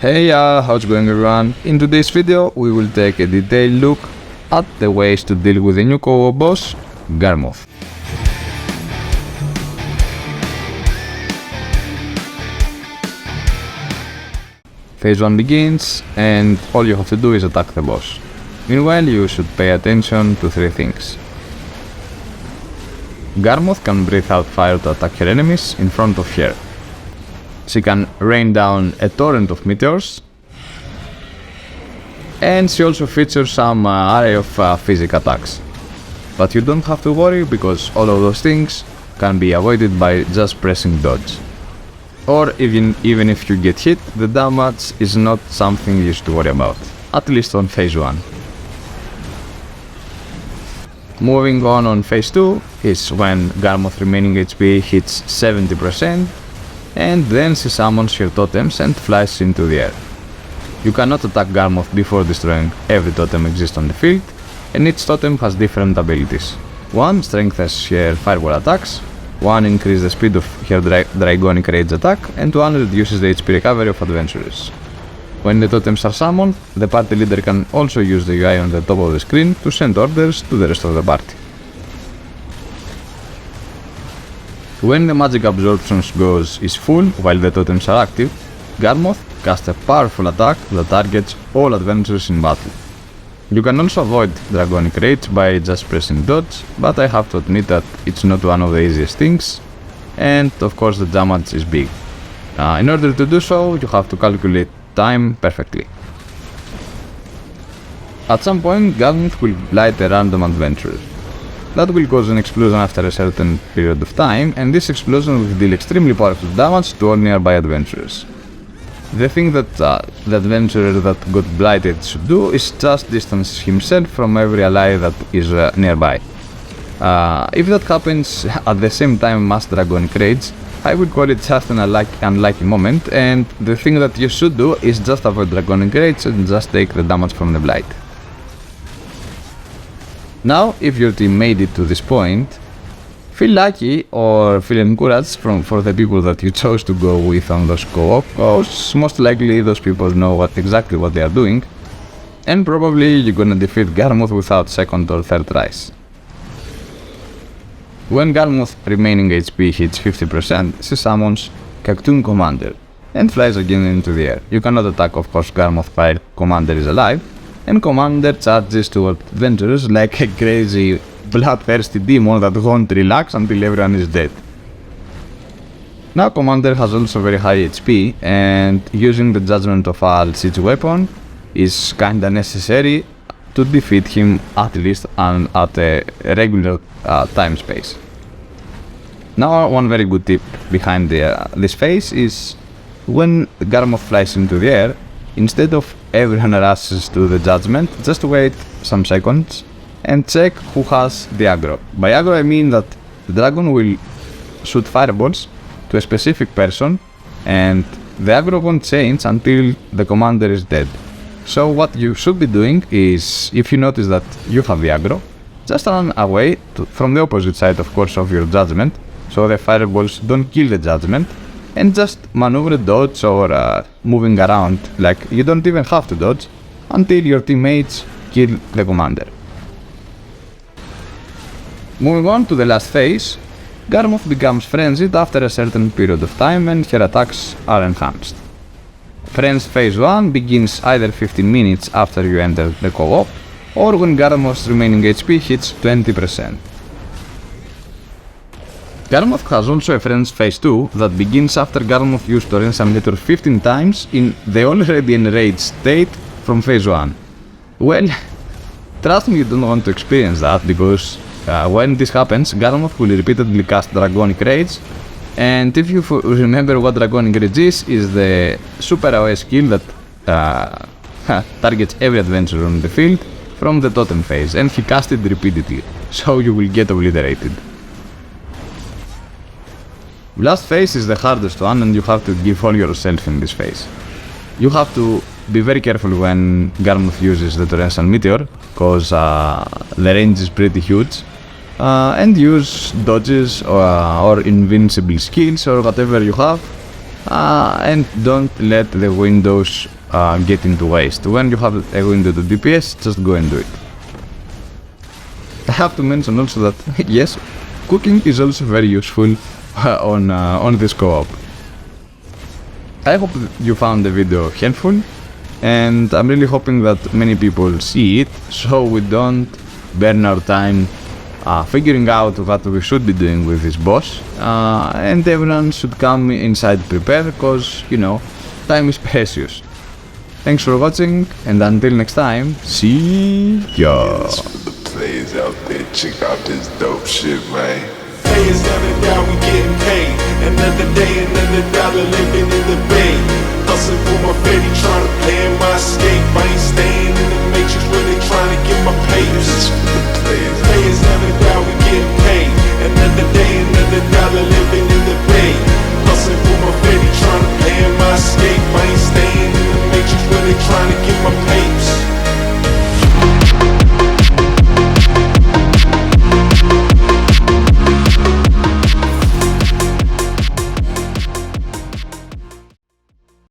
Hey, how's it going everyone? In today's video we will take a detailed look at the ways to deal with the new co-op boss, Garmoth. Phase 1 begins and all you have to do is attack the boss. Meanwhile you should pay attention to three things. Garmoth can breathe out fire to attack her enemies in front of her. She can rain down a torrent of meteors, and she also features some array of physical attacks. But you don't have to worry because all of those things can be avoided by just pressing dodge. Or even if you get hit, the damage is not something you should worry about, at least on phase 1. Moving on phase 2 is when Garmoth's remaining HP hits 70%, and then she summons her totems and flies into the air. You cannot attack Garmoth before destroying every totem exists on the field, and each totem has different abilities. One strengthens her fireball attacks, one increases the speed of her dragonic rage attack, and one reduces the HP recovery of adventurers. When the totems are summoned, the party leader can also use the UI on the top of the screen to send orders to the rest of the party. When the magic absorption gauge is full while the totems are active, Garmoth casts a powerful attack that targets all adventurers in battle. You can also avoid dragonic rage by just pressing dodge, but I have to admit that it's not one of the easiest things, and of course the damage is big. In order to do so, you have to calculate time perfectly. At some point, Garmoth will blight a random adventurer. That will cause an explosion after a certain period of time, and this explosion will deal extremely powerful damage to all nearby adventurers. The thing that the adventurer that got blighted should do is just distance himself from every ally that is nearby. If that happens at the same time as Dragonic Rage, I would call it just an unlucky moment, and the thing that you should do is just avoid Dragonic Rage and just take the damage from the blight. Now, if your team made it to this point, feel lucky or feel encouraged for the people that you chose to go with on those co-op, because most likely those people know exactly what they are doing, and probably you're gonna defeat Garmoth without second or third tries. When Garmoth's remaining HP hits 50%, she summons Kagtum Commander and flies again into the air. You cannot attack, of course, Garmoth while Commander is alive, and Commander charges toward adventurers like a crazy, bloodthirsty demon that won't relax until everyone is dead. Now Commander has also very high HP, and using the Judgment of All siege weapon is kinda necessary to defeat him, at least at a regular time space. Now one very good tip behind this phase is when Garmoth flies into the air, instead of everyone rushes to the judgment, just wait some seconds and check who has the aggro. By aggro I mean that the dragon will shoot fireballs to a specific person, and the aggro won't change until the commander is dead. So what you should be doing is, if you notice that you have the aggro, just run away from the opposite side, of course, of your judgment, so the fireballs don't kill the judgment, and just maneuver, dodge, or moving around, like you don't even have to dodge until your teammates kill the commander. Moving on to the last phase, Garmoth becomes Frenzied after a certain period of time and her attacks are enhanced. Phase 1 begins either 15 minutes after you enter the co-op, or when Garmoth's remaining HP hits 20%. Garmoth has also a phase 2 that begins after Garmoth used Totems Emulator 15 times in the already enraged state from phase 1. Well, trust me, you don't want to experience that, because when this happens, Garmoth will repeatedly cast Dragonic Rage, and if you remember what Dragonic Rage is the super AoE skill that targets every adventurer on the field from the totem phase, and he casts it repeatedly, so you will get obliterated. Last phase is the hardest one, and you have to give all yourself in this phase. You have to be very careful when Garmoth uses the Torrential Meteor, because the range is pretty huge, and use dodges or invincible skills or whatever you have and don't let the windows get into waste. When you have a window to DPS, just go and do it. I have to mention also that yes, cooking is also very useful on this co-op. I hope you found the video helpful, and I'm really hoping that many people see it, so we don't burn our time figuring out what we should be doing with this boss, and everyone should come inside prepared, because, you know, time is precious. Thanks for watching, and until next time, see ya! Players out there, check out this dope shit, man. Players never down, we getting paid. Another day, another dollar living in the bay. Hustling for my baby, trying to plan my escape. I ain't staying in the matrix, really trying to get my papers. Players never down, we getting paid. Another day, another dollar living in the bay. Hustling for my baby, trying to plan my escape. I ain't staying in the matrix, really trying to get